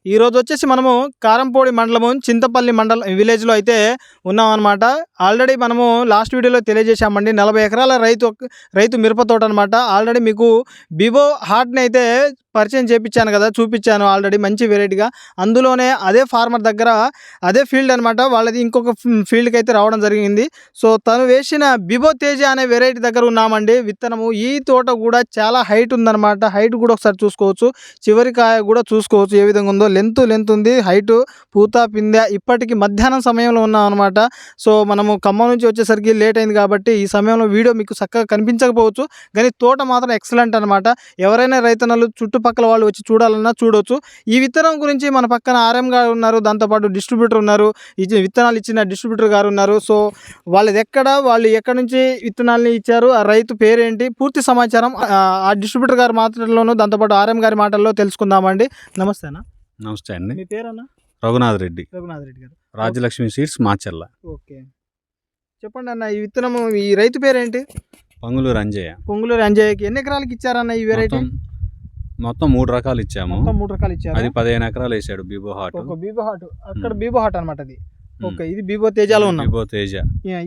ఈరోజు వచ్చేసి మనము కారంపూడి మండలము చింతపల్లి విలేజ్లో అయితే ఉన్నామన్నమాట. ఆల్రెడీ మనము లాస్ట్ వీడియోలో తెలియజేశామండి. 40 ఎకరాల రైతు మిరప తోట అనమాట. ఆల్రెడీ మీకు బివో హార్ట్ని అయితే పరిచయం చేయించాను కదా, చూపించాను ఆల్రెడీ మంచి వెరైటీగా. అందులోనే అదే ఫార్మర్ దగ్గర అదే ఫీల్డ్ అనమాట, వాళ్ళది ఇంకొక ఫీల్డ్కి అయితే రావడం జరిగింది. సో తను వేసిన బిబో తేజ అనే వెరైటీ దగ్గర ఉన్నామండి. విత్తనము ఈ తోట కూడా చాలా హైట్ ఉందన్నమాట. హైట్ కూడా ఒకసారి చూసుకోవచ్చు, చివరి కాయ కూడా చూసుకోవచ్చు ఏ విధంగా ఉందో. లెంత్ ఉంది, హైటు, పూత పిందె. ఇప్పటికి మధ్యాహ్నం సమయంలో ఉన్నాం అనమాట. సో మనము ఖమ్మం నుంచి వచ్చేసరికి లేట్ అయింది కాబట్టి ఈ సమయంలో వీడియో మీకు చక్కగా కనిపించకపోవచ్చు, కానీ తోట మాత్రం ఎక్సలెంట్ అనమాట. ఎవరైనా రైతన్నలు చుట్టుపక్కల వాళ్ళు వచ్చి చూడాలన్నా చూడవచ్చు. ఈ విత్తనం గురించి మన పక్కన ఆర్ఎం గారు ఉన్నారు, దాంతోపాటు డిస్ట్రిబ్యూటర్ ఉన్నారు, విత్తనాలు ఇచ్చిన డిస్ట్రిబ్యూటర్ గారు ఉన్నారు. సో వాళ్ళు ఎక్కడి నుంచి విత్తనాలని ఇచ్చారు, ఆ రైతు పేరేంటి, పూర్తి సమాచారం ఆ డిస్ట్రిబ్యూటర్ గారి మాటల్లోనూ దాంతోపాటు ఆర్ఎం గారి మాటల్లో తెలుసుకుందామండి. నమస్తే అన్న. నమస్తే అండి. మీ పేరన్నా? రఘునాథ్ రెడ్డి గారు, రాజ్యలక్ష్మి సీడ్స్ మాచర్ల. ఓకే, చెప్పండి అన్న. ఈ విత్తనము ఈ రైతు పేరేంటి? పొంగులూరు అంజయ్యకి ఎన్ని ఎకరాలకి ఇచ్చారన్న ఈ వెరైటీ? మొత్తం 3 రకాలు ఇచ్చాము. 3 రకాలు ఇచ్చారు. అది 15 ఎకరాలు వేసాడు బిబో హార్ట్. అక్కడ బిబో హార్ట్ అనమాట అది. ఓకే, ఇది బిబో తేజలో ఉన్నాం.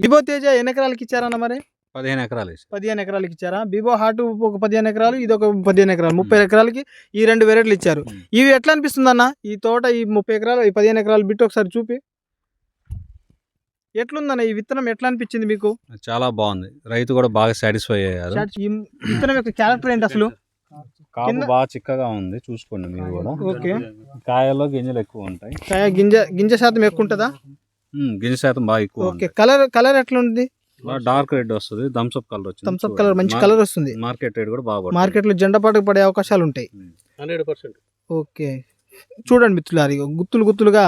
బిబో తేజ ఎన్ని ఎకరాలకి ఇచ్చారన్న మరి? 15 ఎకరాలు. 15 ఎకరాలకి ఇచ్చారా? బిబో హార్ట్ ఒక 15 ఎకరాలు, ఇది ఒక 15 ఎకరాలు, 30 ఎకరాలకి ఈ 2 వెరైటీలు ఇచ్చారు. ఇవి ఎట్లా అనిపిస్తుంది అన్న ఈ తోట? ఈ 30 ఎకరాలు, ఈ 15 ఎకరాలు బిట్ ఒకసారి చూపి, ఎట్లుందన్న ఈ విత్తనం? ఎట్లా అనిపించింది మీకు? చాలా బాగుంది, రైతు కూడా బాగా సాటిస్ఫై అయ్యారు. ఈ విత్తనం యొక్క క్యారెక్టర్ ఏంటి అసలు? కాపు బాగా చిక్కగా ఉంది, చూసుకోండి మీరు కూడా. ఓకే, కాయల్లో గింజలు ఎక్కువ ఉంటాయి. కాయ గింజ శాతం ఎక్కువ ఉంటుందా? గింజ శాతం బాగా ఎక్కువ. ఓకే, కలర్ ఎట్లా ఉంది? డార్క్ రెడ్ వస్తుంది, థమ్స్అప్ కలర్ వచ్చింది. థమ్స్అప్ కలర్, మంచి కలర్ వస్తుంది. మార్కెట్ రేట్ కూడా బాగా, మార్కెట్ లో జెండపాటుకు పడే అవకాశాలు ఉంటాయి 100%. ఓకే, చూడండి మిత్రులారు, గుత్తులుగా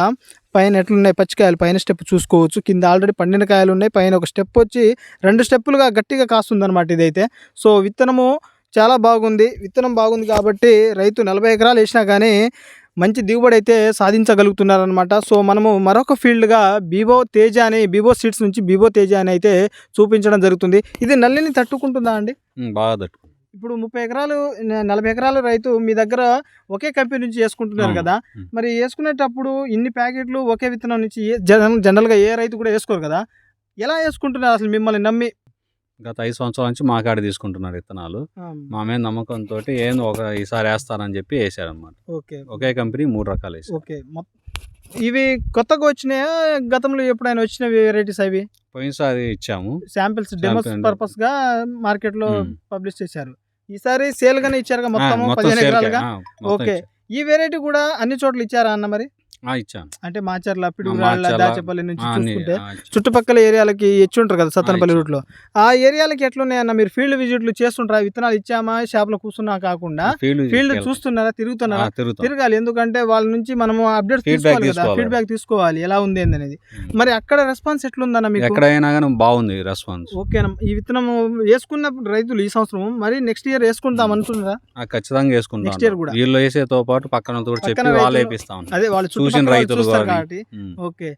పైన ఎట్లున్నాయి పచ్చికాయలు. పైన స్టెప్ చూసుకోవచ్చు, కింద ఆల్రెడీ పండిన కాయలు ఉన్నాయి, పైన ఒక స్టెప్ వచ్చి 2 స్టెప్పులుగా గట్టిగా కాస్తుంది అనమాట ఇదైతే. సో విత్తనము చాలా బాగుంది. విత్తనం బాగుంది కాబట్టి రైతు 40 ఎకరాలు వేసినా కానీ మంచి దిగుబడి అయితే సాధించగలుగుతున్నారనమాట. సో మనము మరొక ఫీల్డ్గా బిబో సీడ్స్ నుంచి బిబో తేజ అని అయితే చూపించడం జరుగుతుంది. ఇది నల్లిని తట్టుకుంటుందా అండి? బాగా తట్టుకుంటుంది. ఇప్పుడు 30 ఎకరాలు 40 ఎకరాలు రైతు మీ దగ్గర ఒకే కంపెనీ నుంచి వేసుకుంటున్నారు కదా, మరి వేసుకునేటప్పుడు ఇన్ని ప్యాకెట్లు ఒకే విత్తనం నుంచి జనరల్గా ఏ రైతు కూడా వేసుకోరు కదా, ఎలా వేసుకుంటున్నారు అసలు మిమ్మల్ని నమ్మి? గత 5 సంవత్సరాల నుంచి మా కాడ తీసుకుంటున్నారు విత్తనాలు. మా మీద నమ్మకంతో ఈసారి వేస్తారని చెప్పి వేసారు అనమాట. ఒకే కంపెనీ 3 రకాలు వేసారు. ఓకే, ఇవి కొత్తగా వచ్చినాయా, గతంలో ఎప్పుడైనా వచ్చిన వెరైటీస్? అవి పోయినసారి ఇచ్చాము, శాంపిల్స్ డెమోస్ పర్పస్ గా మార్కెట్ లో పబ్లిష్ చేశారు. ఈసారి సేల్ గానే ఇచ్చారు మొత్తం 15 ఎకరాలుగా. ఓకే, ఈ వెరైటీ కూడా అన్ని చోట్ల ఇచ్చారా అన్న మరి? ఇచ్చాను. అంటే మాచర్ల, పిడుగురాళ్ళ, దాచేపల్లి నుంచి చూసుకుంటే చుట్టుపక్కల ఏరియాలకి ఇచ్చి ఉంటారు కదా, సత్తనపల్లి రూట్ లో. ఆ ఏరియాలకి ఎట్లున్నాయన్న? మీరు ఫీల్డ్ విజిట్లు చేస్తుంటారా? విత్తనాలు ఇచ్చామా షాప్ లో కూర్చున్నా కాకుండా ఫీల్డ్ చూస్తున్నారా, తిరుగుతున్నారా? తిరగాలి, ఎందుకంటే వాళ్ళ నుంచి మనము అప్డేట్స్ తీసుకోవాలి కదా, ఫీడ్బ్యాక్ తీసుకోవాలి ఎలా ఉంది అనేది. మరి అక్కడ రెస్పాన్స్ ఎట్లుందన్న మీకు? ఎక్కడైనా కానీ బాగుంది రెస్పాన్స్. ఓకేనా, ఈ విత్తనం వేసుకున్నప్పుడు రైతులు ఈ సంవత్సరం మరి నెక్స్ట్ ఇయర్ వేసుకుంటాం అనుకుంటున్నారా? ఖచ్చితంగా వేసుకుంటాం. నెక్స్ట్ ఇయర్ కూడా వీళ్ళు వేసేతో పాటు పక్కన చెప్పి వాళ్ళు వేపిస్తాం. అదే వాళ్ళు చూసిన రైతులు కాబట్టి. ఓకే,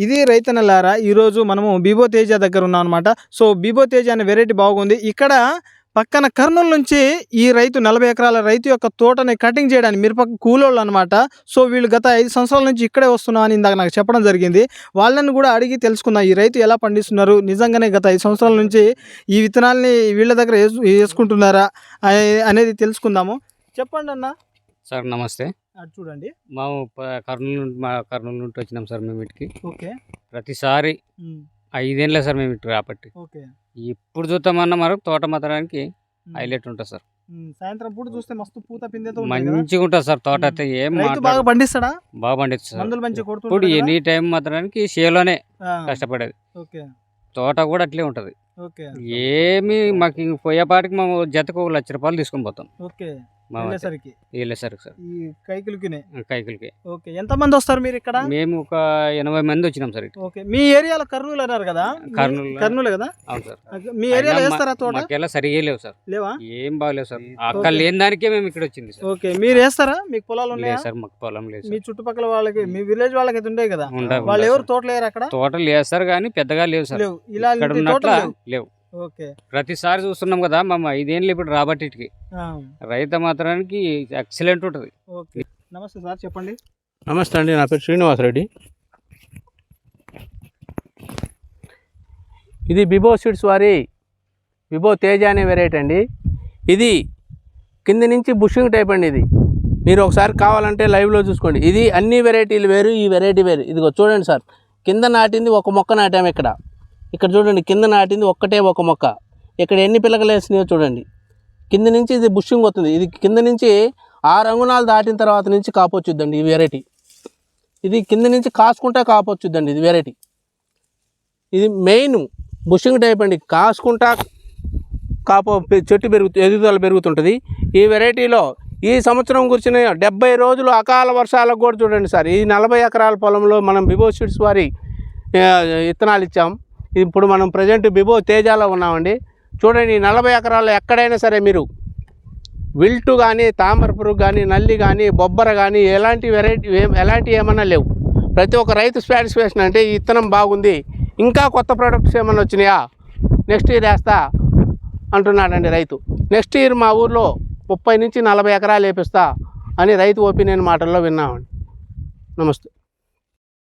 ఇది రైతన్నలారా, ఈరోజు మనము బిబో తేజ దగ్గర ఉన్నాం అనమాట. సో బిబో తేజ అనే వెరైటీ బాగుంది. ఇక్కడ పక్కన కర్నూలు నుంచి ఈ రైతు 40 ఎకరాల రైతు యొక్క తోటని కటింగ్ చేయడానికి మిరప కూలోళ్ళు అనమాట. సో వీళ్ళు గత 5 సంవత్సరాల నుంచి ఇక్కడే వస్తున్నా అని ఇందాక నాకు చెప్పడం జరిగింది. వాళ్ళని కూడా అడిగి తెలుసుకుందాం ఈ రైతు ఎలా పండిస్తున్నారు, నిజంగానే గత 5 సంవత్సరాల నుంచి ఈ విత్తనాల్ని వీళ్ళ దగ్గర వేసుకుంటున్నారా అనేది తెలుసుకుందాము. చెప్పండి అన్న. సార్ నమస్తే. చూడండి, మేము కర్నూలు నుండి వచ్చినాం సార్ మేము వీటికి. ఓకే, ప్రతిసారి 5 ఏళ్ళే సార్ మేము ఇటు కాబట్టి. ఓకే, ఇప్పుడు చూస్తామన్నా మనకు తోట మాత్రానికి హైలైట్ ఉంటుంది సార్. సాయంత్రం పూట చూస్తే మస్తు పూత పిందెతో మంచిగా ఉంటుంది సార్ తోట అయితే. ఏం బాగా పండిస్తాడా? బాగా పండిస్తుంది. మందులు మంచిగా కొడుతుంది. ఇప్పుడు ఎనీ టైం మాత్రానికి చేలోనే కష్టపడేది. ఓకే, తోట కూడా అట్లే ఉంటుంది. ఓకే, ఏమి మాకు పోయేపాటికి మేము జతకు 1 లక్ష రూపాయలు తీసుకొని పోతాం. ఓకే, వెళ్ళేసరికి సార్ ఈ కైకిలికి. ఓకే, ఎంత మంది వస్తారు మీరు ఇక్కడ? మేము ఒక 80 మంది వచ్చినాం సార్. ఓకే, మీ ఏరియాలో కర్నూలు అన్నారు కదా? కర్నూలు కదా? అవును సార్. మీ ఏరియాలో వేస్తారా తోట? మాకెలా సరిగా లేవు సార్. లేవా? ఏం బాగలేవు సార్. అక్కడ లేని దానికే మేము ఇక్కడ వచ్చింది సార్. ఓకే, మీరు వేస్తారా? మీకు పొలాలు ఉన్నాయా సార్? మాకు పొలం లేదు. మీ చుట్టుపక్కల వాళ్ళకి, మీ విలేజ్ వాళ్ళకి అయితే ఉంటాయి కదా, వాళ్ళు ఎవరు తోటలు వేయరు అక్కడ? తోటలు వేస్తారు కానీ పెద్దగా లేవు సార్. ఇలా లేవు. ఓకే. ప్రతిసారి చూస్తున్నాం కదా మా 5 ఏళ్ళు ఇప్పుడు రాబట్టికి రైతు మాత్రానికి ఎక్సలెంట్ ఉంటుంది. ఓకే. నమస్తే సార్, చెప్పండి. నమస్తే అండి, నా పేరు శ్రీనివాసరెడ్డి. ఇది బిబో సీడ్స్ వారి బిబో తేజ అనే వెరైటీ అండి. ఇది కింద నుంచి బుషింగ్ టైప్ అండి. ఇది మీరు ఒకసారి కావాలంటే లైవ్లో చూసుకోండి. ఇది అన్ని వెరైటీలు వేరు, ఈ వెరైటీ వేరు. ఇదిగో చూడండి సార్, కింద నాటింది ఒక మొక్క నాటాము. ఇక్కడ చూడండి, కింద నాటింది ఒక్కటే ఒక మొక్క. ఇక్కడ ఎన్ని పిల్లకలు వేసినాయో చూడండి. కింద నుంచి ఇది బుషింగ్ వస్తుంది. ఇది కింద నుంచి 6 అంగుళాలు దాటిన తర్వాత నుంచి కాపొచ్చుద్దండి ఈ వెరైటీ. ఇది కింద నుంచి కాసుకుంటా కాపొచ్చుద్దండి ఇది వెరైటీ. ఇది మెయిన్ బుషింగ్ టైప్ అండి. కాసుకుంటా చెట్టు ఎదుగుదల పెరుగుతుంటుంది. ఈ వెరైటీలో ఈ సంవత్సరం కూర్చున్న 70 రోజులు అకాల వర్షాలకు కూడా చూడండి సార్, ఈ 40 ఎకరాల పొలంలో మనం బిబో సీడ్స్ వారి విత్తనాలు ఇచ్చాం. ఇప్పుడు మనం ప్రజెంట్ బిబో తేజాలో ఉన్నామండి. చూడండి, ఈ 40 ఎకరాల్లో ఎక్కడైనా సరే మీరు విల్టు కానీ, తామర పురుగు కానీ, నల్లి కానీ, బొబ్బర కానీ ఎలాంటి ఏమన్నా లేవు. ప్రతి ఒక్క రైతు సాటిస్ఫాక్షన్ అంటే ఈ విత్తనం బాగుంది, ఇంకా కొత్త ప్రొడక్ట్స్ ఏమన్నా వచ్చినాయా, నెక్స్ట్ ఇయర్ వేస్తా అంటున్నాడండి రైతు. నెక్స్ట్ ఇయర్ మా ఊర్లో 30 నుంచి 40 ఎకరాలు వేపిస్తా అని రైతు ఒపీనియన్ మాటల్లో విన్నామండి. నమస్తే.